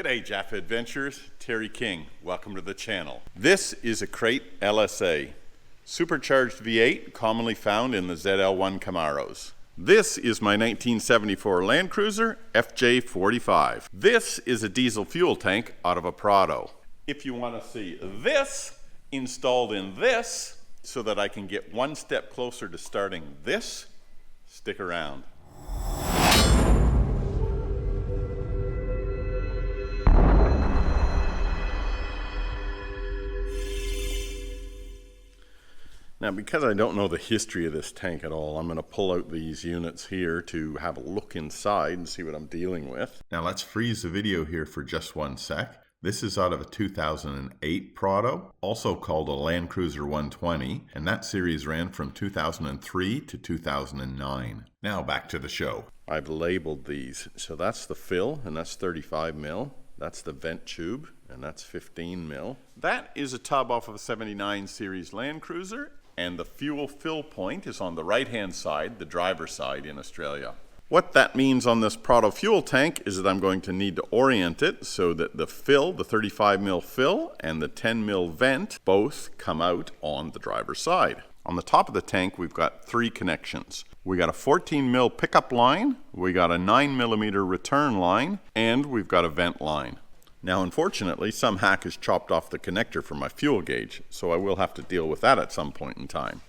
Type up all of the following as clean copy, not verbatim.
G'day Jafffa Adventures, Terry King. Welcome to the channel. This is a crate LSA, supercharged V8 commonly found in the ZL1 Camaros. This is my 1974 Landcruiser FJ45. This is a diesel fuel tank out of a Prado. If you want to see this installed in this so that I can get one step closer to starting this, stick around. Now, because I don't know the history of this tank at all, I'm going to pull out these units here to have a look inside and see what I'm dealing with. Now, let's freeze the video here for just one sec. This is out of a 2008 Prado, also called a Landcruiser 120, and that series ran from 2003 to 2009. Now, back to the show. I've labeled these. So that's the fill, and that's 35 mil. That's the vent tube, and that's 15 mil. That is a tub off of a 79 Series Landcruiser. And the fuel fill point is on the right-hand side, the driver's side in Australia. What that means on this Prado fuel tank is that I'm going to need to orient it so that the fill, the 35 mil fill, and the 10 mil vent both come out on the driver's side. On the top of the tank, we've got three connections. We got a 14 mil pickup line, we got a 9 millimeter return line, and we've got a vent line. Now, unfortunately, some hack has chopped off the connector for my fuel gauge, so I will have to deal with that at some point in time.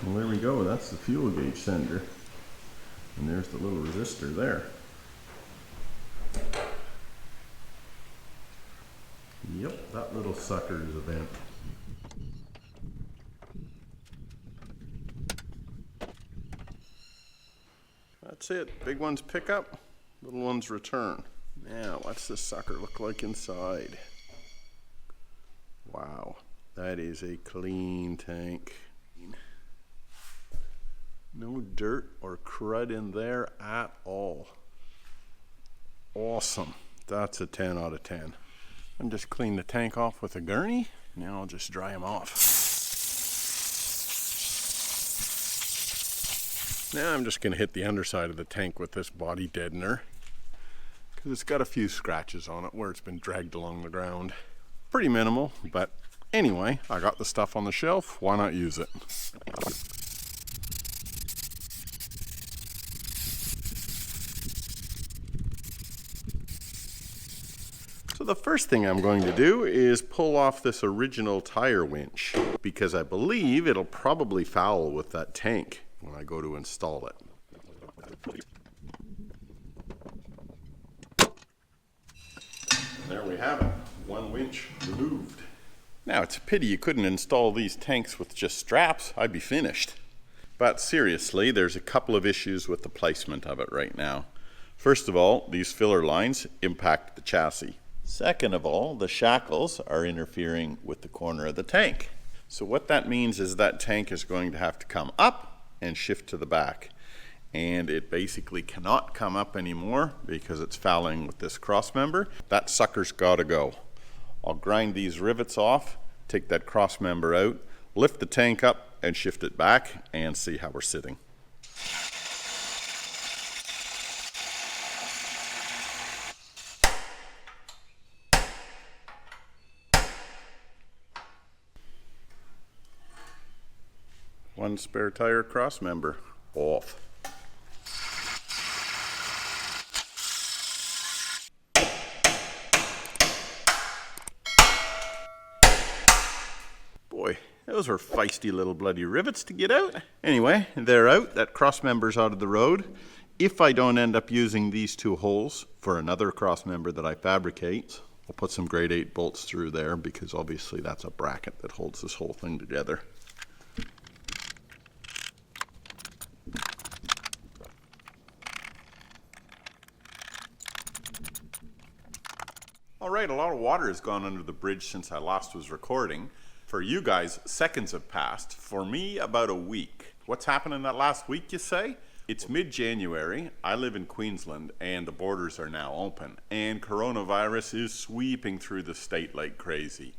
Well, there we go. That's the fuel gauge sender. And there's the little resistor there. Yep, that little sucker is a vent. That's it. Big one's pickup, little one's return. Now, what's this sucker look like inside? Wow, that is a clean tank. No dirt or crud in there at all. Awesome. That's a 10 out of 10. And just clean the tank off with a gurney. Now I'll just dry them off. Now I'm just going to hit the underside of the tank with this body deadener because it's got a few scratches on it where it's been dragged along the ground. Pretty minimal, but anyway, I got the stuff on the shelf, why not use it? So the first thing I'm going to do is pull off this original tire winch because I believe it'll probably foul with that tank when I go to install it. And there we have it, one winch removed. Now it's a pity you couldn't install these tanks with just straps, I'd be finished. But seriously, there's a couple of issues with the placement of it right now. First of all, these filler lines impact the chassis. Second of all, the shackles are interfering with the corner of the tank. So what that means is that tank is going to have to come up and shift to the back, and it basically cannot come up anymore because it's fouling with this cross member. That sucker's got to go. I'll grind these rivets off, take that cross member out, lift the tank up and shift it back and see how we're sitting. One spare tire cross member off. Boy, those were feisty little bloody rivets to get out. Anyway, they're out. That cross member's out of the road. If I don't end up using these two holes for another cross member that I fabricate, I'll put some grade 8 bolts through there because obviously that's a bracket that holds this whole thing together. Alright, a lot of water has gone under the bridge since I last was recording. For you guys, seconds have passed. For me, about a week. What's happened in that last week, you say? It's mid-January, I live in Queensland, and the borders are now open. And coronavirus is sweeping through the state like crazy.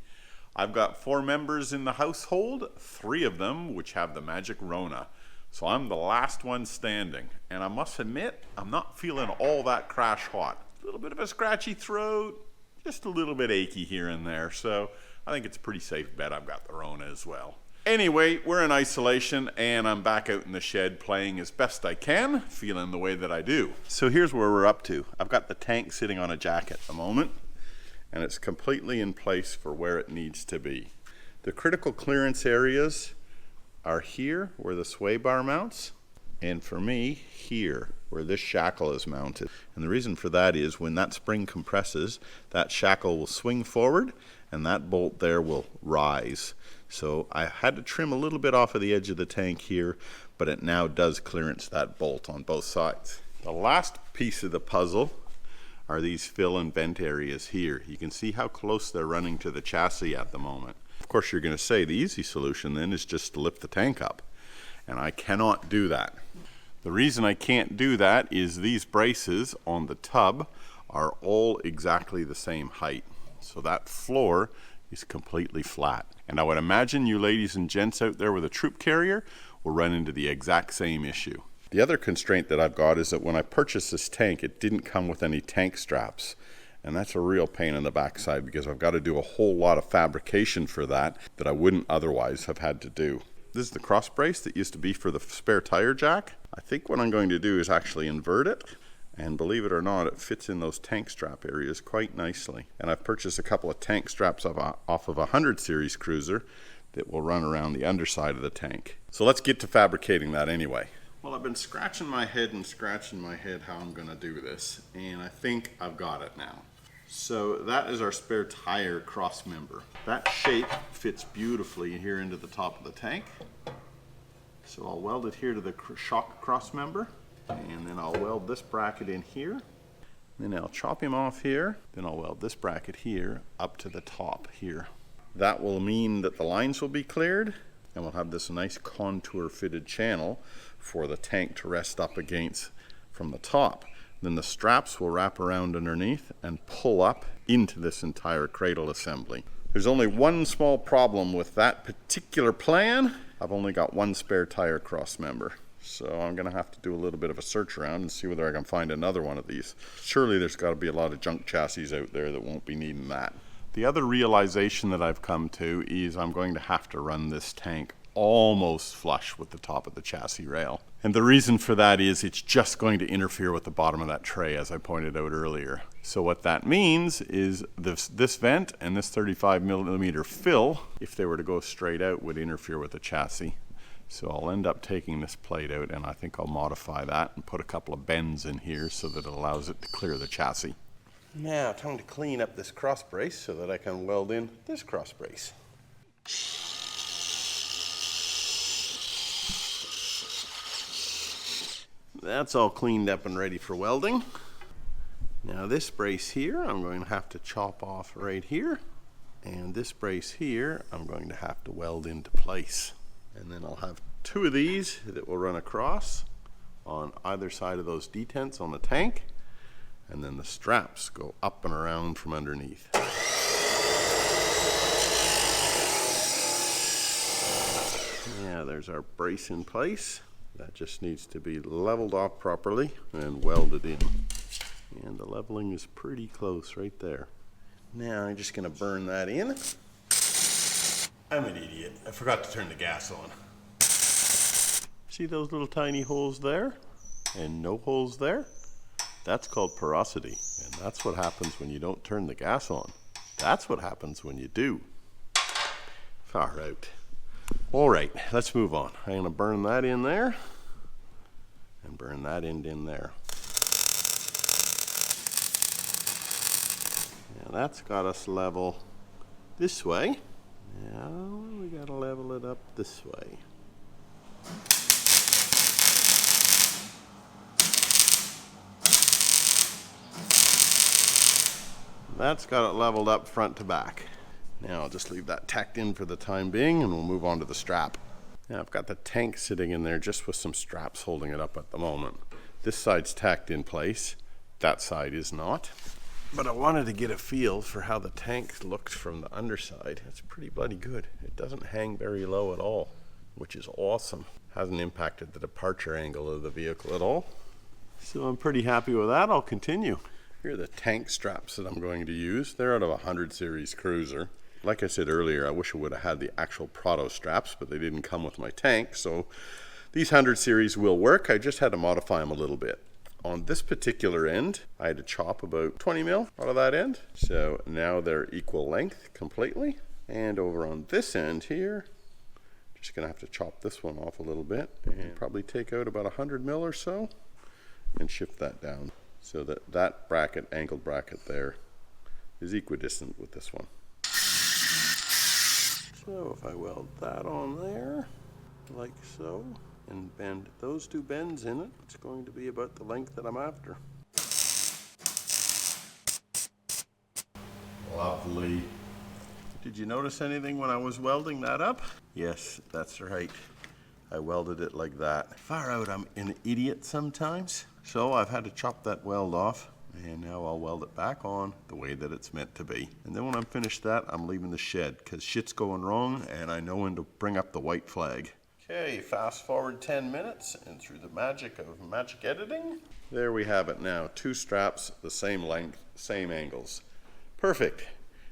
I've got 4 members in the household, 3 of them which have the magic Rona. So I'm the last one standing, and I must admit, I'm not feeling all that crash hot. A little bit of a scratchy throat, just a little bit achy here and there, so I think it's a pretty safe bet I've got the Rona as well. Anyway, we're in isolation, and I'm back out in the shed playing as best I can, feeling the way that I do. So here's where we're up to. I've got the tank sitting on a jack at the moment, and it's completely in place for where it needs to be. The critical clearance areas are here, where the sway bar mounts, and for me, here, where this shackle is mounted. And the reason for that is when that spring compresses, that shackle will swing forward, and that bolt there will rise. So I had to trim a little bit off of the edge of the tank here, but it now does clearance that bolt on both sides. The last piece of the puzzle are these fill and vent areas here. You can see how close they're running to the chassis at the moment. Of course, you're going to say the easy solution then is just to lift the tank up, and I cannot do that. The reason I can't do that is these braces on the tub are all exactly the same height. So that floor is completely flat. And I would imagine you ladies and gents out there with a troop carrier will run into the exact same issue. The other constraint that I've got is that when I purchased this tank, it didn't come with any tank straps. And that's a real pain in the backside because I've got to do a whole lot of fabrication for that I wouldn't otherwise have had to do. This is the cross brace that used to be for the spare tire jack. I think what I'm going to do is actually invert it. And believe it or not, it fits in those tank strap areas quite nicely. And I've purchased a couple of tank straps off of a 100 series cruiser that will run around the underside of the tank. So let's get to fabricating that anyway. Well, I've been scratching my head how I'm going to do this, and I think I've got it now. So that is our spare tire cross member. That shape fits beautifully here into the top of the tank. So I'll weld it here to the shock cross member. And then I'll weld this bracket in here. Then I'll chop him off here. Then I'll weld this bracket here up to the top here. That will mean that the lines will be cleared, and we'll have this nice contour fitted channel for the tank to rest up against from the top. Then the straps will wrap around underneath and pull up into this entire cradle assembly. There's only one small problem with that particular plan. I've only got one spare tire cross member. So I'm going to have to do a little bit of a search around and see whether I can find another one of these. Surely there's got to be a lot of junk chassis out there that won't be needing that. The other realization that I've come to is I'm going to have to run this tank almost flush with the top of the chassis rail. And the reason for that is it's just going to interfere with the bottom of that tray, as I pointed out earlier. So what that means is this vent and this 35mm fill, if they were to go straight out, would interfere with the chassis. So I'll end up taking this plate out, and I think I'll modify that and put a couple of bends in here so that it allows it to clear the chassis. Now, time to clean up this cross brace so that I can weld in this cross brace. That's all cleaned up and ready for welding. Now this brace here, I'm going to have to chop off right here. And this brace here, I'm going to have to weld into place. And then I'll have two of these that will run across on either side of those detents on the tank. And then the straps go up and around from underneath. Yeah, there's our brace in place. That just needs to be leveled off properly and welded in. And the leveling is pretty close right there. Now I'm just going to burn that in. I'm an idiot. I forgot to turn the gas on. See those little tiny holes there? And no holes there? That's called porosity. And that's what happens when you don't turn the gas on. That's what happens when you do. Far out. All right, let's move on. I'm going to burn that in there and burn that end in there. Now that's got us level this way. Now we got to level it up this way. That's got it leveled up front to back. Now I'll just leave that tacked in for the time being and we'll move on to the strap. Now I've got the tank sitting in there just with some straps holding it up at the moment. This side's tacked in place, that side is not. But I wanted to get a feel for how the tank looked from the underside. It's pretty bloody good. It doesn't hang very low at all, which is awesome. Hasn't impacted the departure angle of the vehicle at all. So I'm pretty happy with that. I'll continue. Here are the tank straps that I'm going to use. They're out of a 100 series cruiser. Like I said earlier, I wish I would have had the actual Prado straps, but they didn't come with my tank. So these 100 series will work. I just had to modify them a little bit. On this particular end, I had to chop about 20 mil out of that end. So now they're equal length completely. And over on this end here, just gonna have to chop this one off a little bit and probably take out about 100 mil or so and shift that down so that that bracket, angled bracket there, is equidistant with this one. So if I weld that on there, like so, and bend those two bends in it, it's going to be about the length that I'm after. Lovely. Did you notice anything when I was welding that up? Yes, that's right. I welded it like that. Far out, I'm an idiot sometimes. So I've had to chop that weld off, and now I'll weld it back on the way that it's meant to be. And then when I'm finished that, I'm leaving the shed because shit's going wrong and I know when to bring up the white flag. Okay, fast forward 10 minutes and through the magic of magic editing, there we have it now. Two straps, the same length, same angles. Perfect.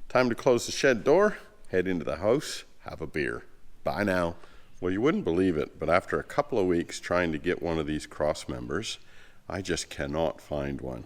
Time to close the shed door, head into the house, have a beer. Bye now. Well, you wouldn't believe it, but after a couple of weeks trying to get one of these cross members, I just cannot find one.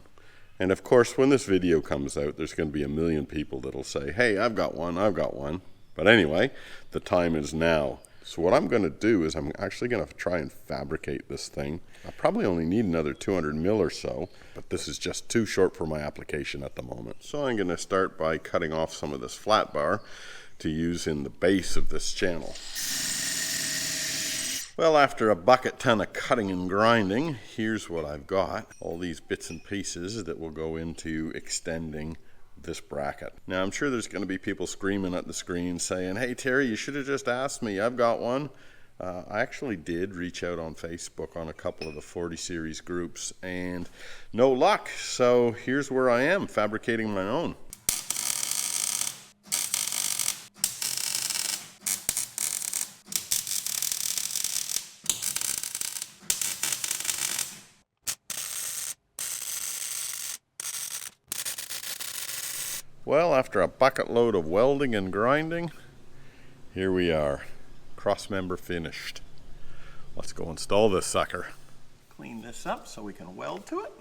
And of course, when this video comes out, there's going to be a million people that'll say, hey, I've got one, I've got one. But anyway, the time is now. So what I'm going to do is I'm actually going to try and fabricate this thing. I probably only need another 200 mil or so, but this is just too short for my application at the moment. So I'm going to start by cutting off some of this flat bar to use in the base of this channel. Well, after a bucket ton of cutting and grinding, here's what I've got. All these bits and pieces that will go into extending this bracket. Now, I'm sure there's going to be people screaming at the screen saying, hey, Terry, you should have just asked me. I've got one. I actually did reach out on Facebook on a couple of the 40 series groups and no luck. So here's where I am, fabricating my own. Well, after a bucket load of welding and grinding, here we are. Cross member finished. Let's go install this sucker. Clean this up so we can weld to it.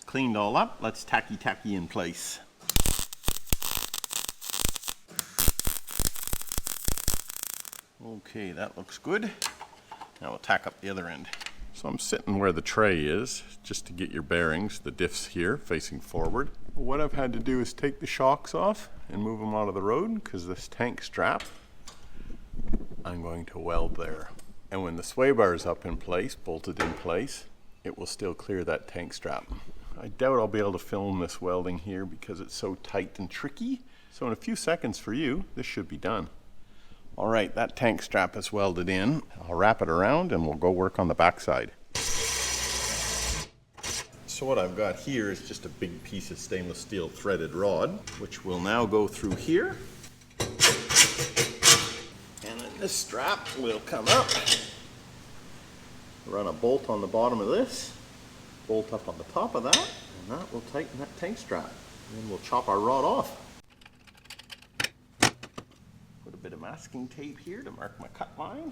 Cleaned all up, let's tacky in place. Okay, that looks good. Now we'll tack up the other end. So I'm sitting where the tray is, just to get your bearings. The diff's here, facing forward. What I've had to do is take the shocks off and move them out of the road, because this tank strap, I'm going to weld there. And when the sway bar is up in place, bolted in place, it will still clear that tank strap. I doubt I'll be able to film this welding here because it's so tight and tricky. So in a few seconds for you, this should be done. All right, that tank strap is welded in. I'll wrap it around and we'll go work on the backside. So what I've got here is just a big piece of stainless steel threaded rod, which will now go through here. And then this strap will come up. Run a bolt on the bottom of this, bolt up on the top of that, and that will tighten that tank strap. And then we'll chop our rod off. Put a bit of masking tape here to mark my cut line.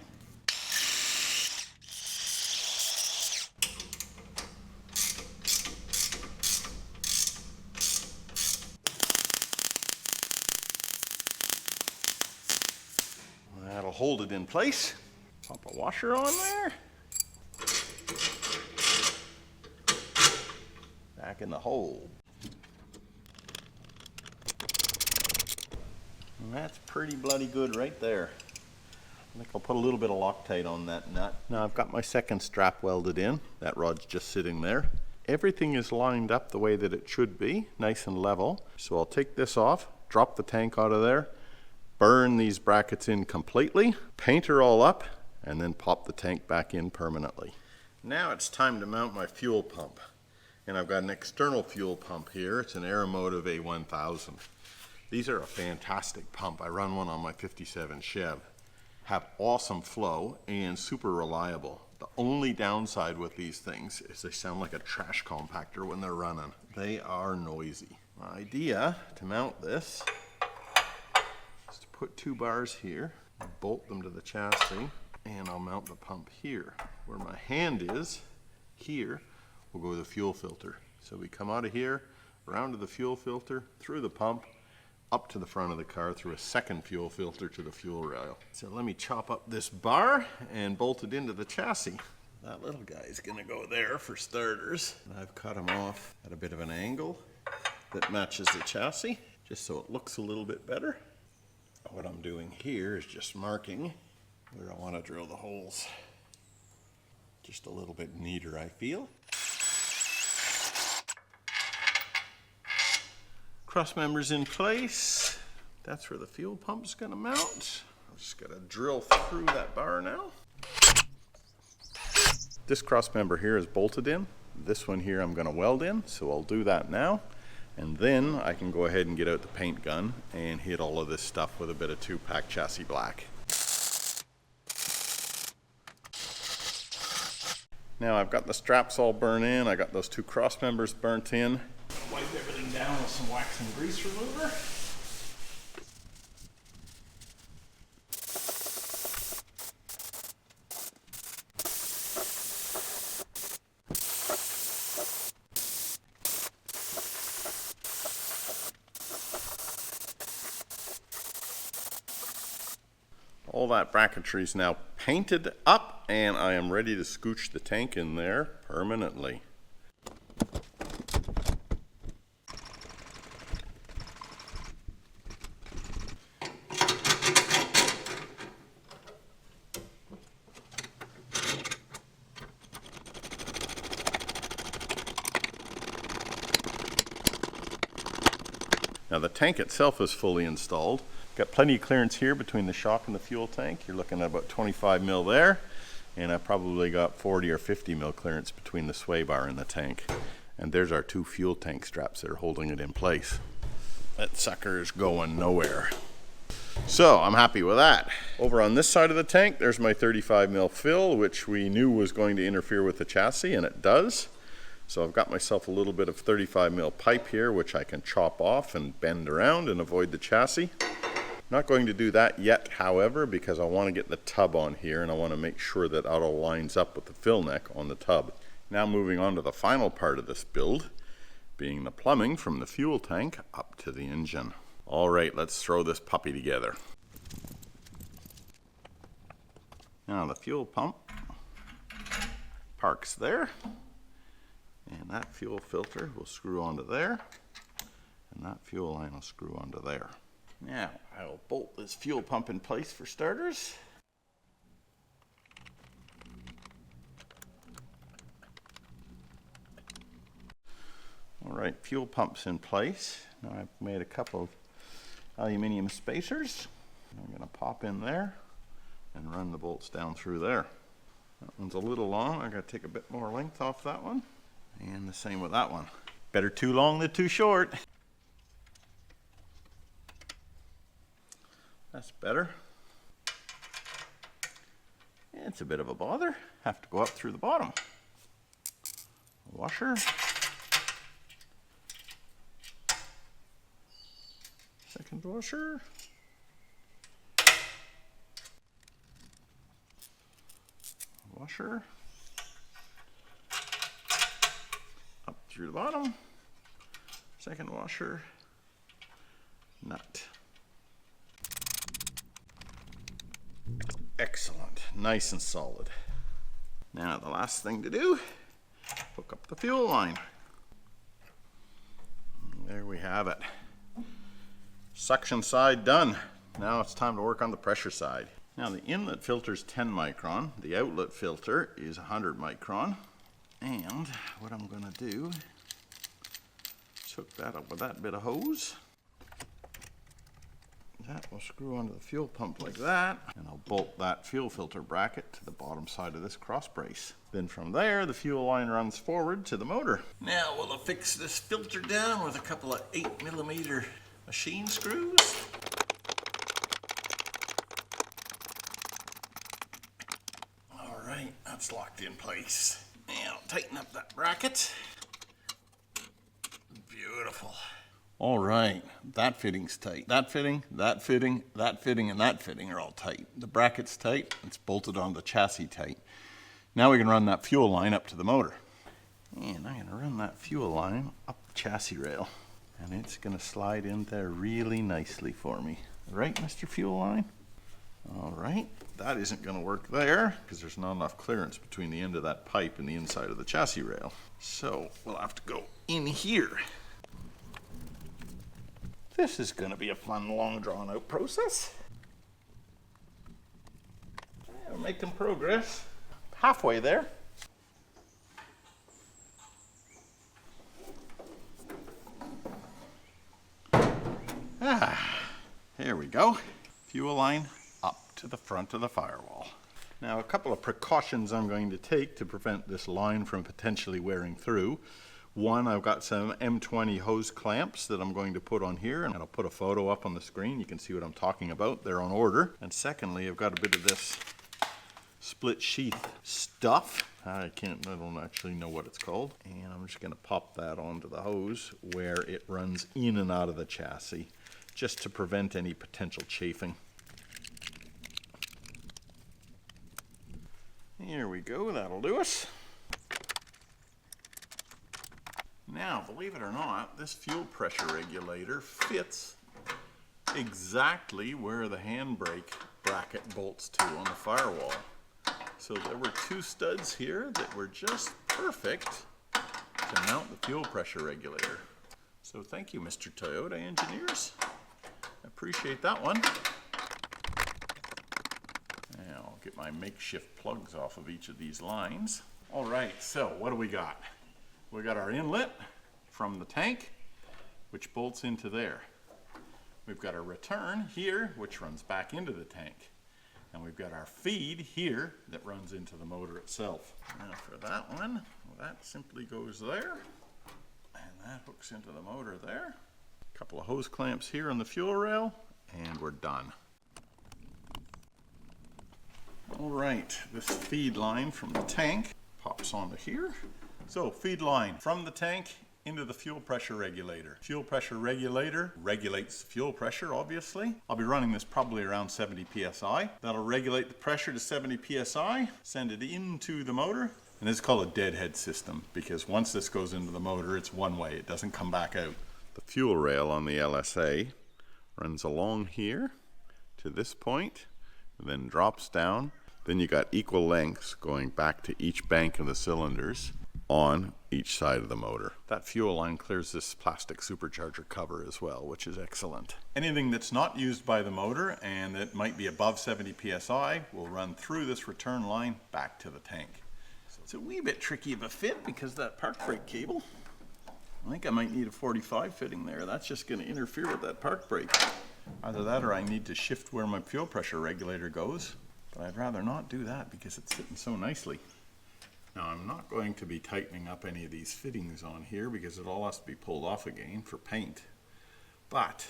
That'll hold it in place. Pop a washer on there. Back in the hole. And that's pretty bloody good right there. I think I'll put a little bit of Loctite on that nut. Now I've got my second strap welded in. That rod's just sitting there. Everything is lined up the way that it should be, nice and level. So I'll take this off, drop the tank out of there, burn these brackets in completely, paint her all up, and then pop the tank back in permanently. Now it's time to mount my fuel pump. And I've got an external fuel pump here. It's an Aeromotive A1000. These are a fantastic pump. I run one on my 57 Chev. Have awesome flow and super reliable. The only downside with these things is they sound like a trash compactor when they're running. They are noisy. My idea to mount this is to put 2 bars here, bolt them to the chassis, and I'll mount the pump here. Where my hand is, here, will go the fuel filter. So we come out of here, around to the fuel filter, through the pump, up to the front of the car through a second fuel filter to the fuel rail. So let me chop up this bar and bolt it into the chassis. That little guy's gonna go there for starters. And I've cut him off at a bit of an angle that matches the chassis, just so it looks a little bit better. What I'm doing here is just marking where I want to drill the holes. Just a little bit neater, I feel. Cross members in place. That's where the fuel pump's gonna mount. I'm just gonna drill through that bar now. This cross member here is bolted in. This one here I'm gonna weld in, so I'll do that now. And then I can go ahead and get out the paint gun and hit all of this stuff with a bit of 2-pack chassis black. Now I've got the straps all burnt in. I got those 2 cross members burnt in. Wipe everything down with some wax and grease remover. All that bracketry is now painted up, and I am ready to scooch the tank in there permanently. Now the tank itself is fully installed. Got plenty of clearance here between the shock and the fuel tank. You're looking at about 25 mil there. And I probably got 40 or 50 mil clearance between the sway bar and the tank. And there's our 2 fuel tank straps that are holding it in place. That sucker is going nowhere. So I'm happy with that. Over on this side of the tank, there's my 35 mil fill, which we knew was going to interfere with the chassis, and it does. So I've got myself a little bit of 35 mil pipe here, which I can chop off and bend around and avoid the chassis. Not going to do that yet, however, because I want to get the tub on here and I want to make sure that auto lines up with the fill neck on the tub. Now moving on to the final part of this build, being the plumbing from the fuel tank up to the engine. All right, let's throw this puppy together. Now the fuel pump parks there, and that fuel filter will screw onto there, and that fuel line will screw onto there. Now, I will bolt this fuel pump in place for starters. All right, fuel pump's in place. Now I've made a couple of aluminum spacers. I'm going to pop in there and run the bolts down through there. That one's a little long. I got to take a bit more length off that one. And the same with that one. Better too long than too short. That's better. It's a bit of a bother. Have to go up through the bottom. Washer. Second washer. Washer. Up through the bottom. Second washer. Nut. Excellent, nice and solid. Now the last thing to do, hook up the fuel line. There we have it. Suction side done. Now it's time to work on the pressure side. Now the inlet filter is 10 micron, the outlet filter is 100 micron. And what I'm gonna do is hook that up with that bit of hose. That will screw onto the fuel pump like that, and I'll bolt that fuel filter bracket to the bottom side of this cross brace. Then from there, the fuel line runs forward to the motor. Now we'll affix this filter down with a couple of 8mm machine screws. All right, that's locked in place. Now tighten up that bracket. Beautiful. All right, that fitting's tight. That fitting, that fitting, that fitting, and that fitting are all tight. The bracket's tight, it's bolted on the chassis tight. Now we can run that fuel line up to the motor. And I'm gonna run that fuel line up the chassis rail. And it's gonna slide in there really nicely for me. Right, Mr. Fuel Line? All right, that isn't gonna work there because there's not enough clearance between the end of that pipe and the inside of the chassis rail. So we'll have to go in here. This is gonna be a fun, long, drawn out process. Yeah, we're making progress. Halfway there. Here we go. Fuel line up to the front of the firewall. Now a couple of precautions I'm going to take to prevent this line from potentially wearing through. One, I've got some M20 hose clamps that I'm going to put on here, and I'll put a photo up on the screen. You can see what I'm talking about. They're on order. And secondly, I've got a bit of this split sheath stuff. I don't actually know what it's called. And I'm just gonna pop that onto the hose where it runs in and out of the chassis, just to prevent any potential chafing. Here we go, that'll do us. Now, believe it or not, this fuel pressure regulator fits exactly where the handbrake bracket bolts to on the firewall. So there were two studs here that were just perfect to mount the fuel pressure regulator. So thank you, Mr. Toyota engineers. I appreciate that one. Now I'll get my makeshift plugs off of each of these lines. All right, so what do we got? We got our inlet from the tank, which bolts into there. We've got our return here, which runs back into the tank. And we've got our feed here that runs into the motor itself. Now for that one, well, that simply goes there, and that hooks into the motor there. A couple of hose clamps here on the fuel rail, and we're done. All right, this feed line from the tank pops onto here. So feed line from the tank into the fuel pressure regulator. Fuel pressure regulator regulates fuel pressure, obviously. I'll be running this probably around 70 psi. That'll regulate the pressure to 70 psi, send it into the motor. And it's called a deadhead system because once this goes into the motor, it's one way. It doesn't come back out. The fuel rail on the LSA runs along here to this point, then drops down. Then you got equal lengths going back to each bank of the cylinders on each side of the motor. That fuel line clears this plastic supercharger cover as well, which is excellent. Anything that's not used by the motor and that might be above 70 psi will run through this return line back to the tank. So it's a wee bit tricky of a fit because that park brake cable, I think I might need a 45 fitting there. That's just going to interfere with that park brake. Either that or I need to shift where my fuel pressure regulator goes, but I'd rather not do that because it's sitting so nicely. Now I'm not going to be tightening up any of these fittings on here because it all has to be pulled off again for paint. But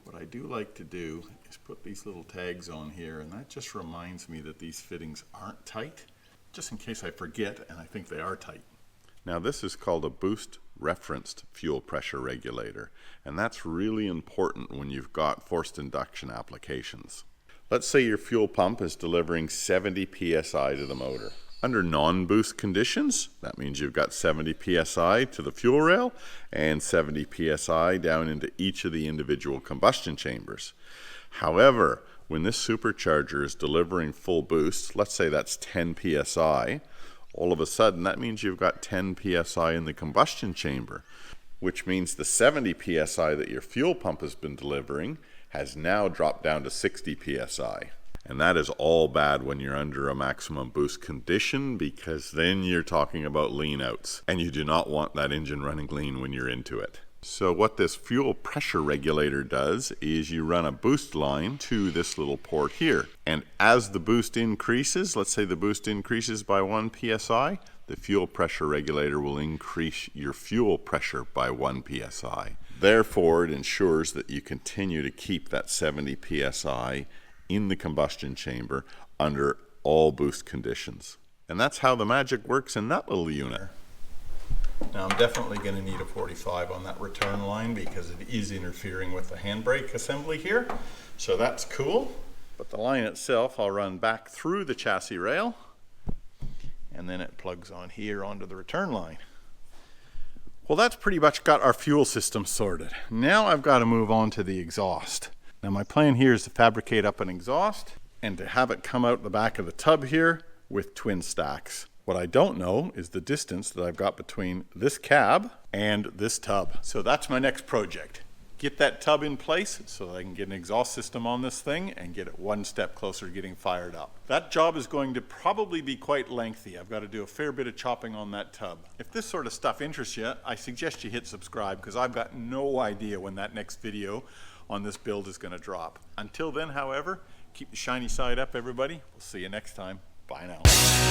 what I do like to do is put these little tags on here, and that just reminds me that these fittings aren't tight, just in case I forget and I think they are tight. Now this is called a boost referenced fuel pressure regulator, and that's really important when you've got forced induction applications. Let's say your fuel pump is delivering 70 psi to the motor. Under non-boost conditions, that means you've got 70 psi to the fuel rail and 70 psi down into each of the individual combustion chambers. However, when this supercharger is delivering full boost, let's say that's 10 psi, all of a sudden that means you've got 10 psi in the combustion chamber, which means the 70 psi that your fuel pump has been delivering has now dropped down to 60 psi. And that is all bad when you're under a maximum boost condition, because then you're talking about lean outs, and you do not want that engine running lean when you're into it. So what this fuel pressure regulator does is you run a boost line to this little port here. And as the boost increases, let's say the boost increases by 1 psi, the fuel pressure regulator will increase your fuel pressure by 1 psi. Therefore, it ensures that you continue to keep that 70 psi in the combustion chamber under all boost conditions. And that's how the magic works in that little unit. Now I'm definitely going to need a 45 on that return line because it is interfering with the handbrake assembly here. So that's cool. But the line itself I'll run back through the chassis rail, and then it plugs on here onto the return line. Well, that's pretty much got our fuel system sorted. Now I've got to move on to the exhaust. Now my plan here is to fabricate up an exhaust and to have it come out the back of the tub here with twin stacks. What I don't know is the distance that I've got between this cab and this tub. So that's my next project. Get that tub in place so that I can get an exhaust system on this thing and get it one step closer to getting fired up. That job is going to probably be quite lengthy. I've got to do a fair bit of chopping on that tub. If this sort of stuff interests you, I suggest you hit subscribe because I've got no idea when that next video on this build is going to drop. Until then, however, keep the shiny side up, everybody. We'll see you next time. Bye now.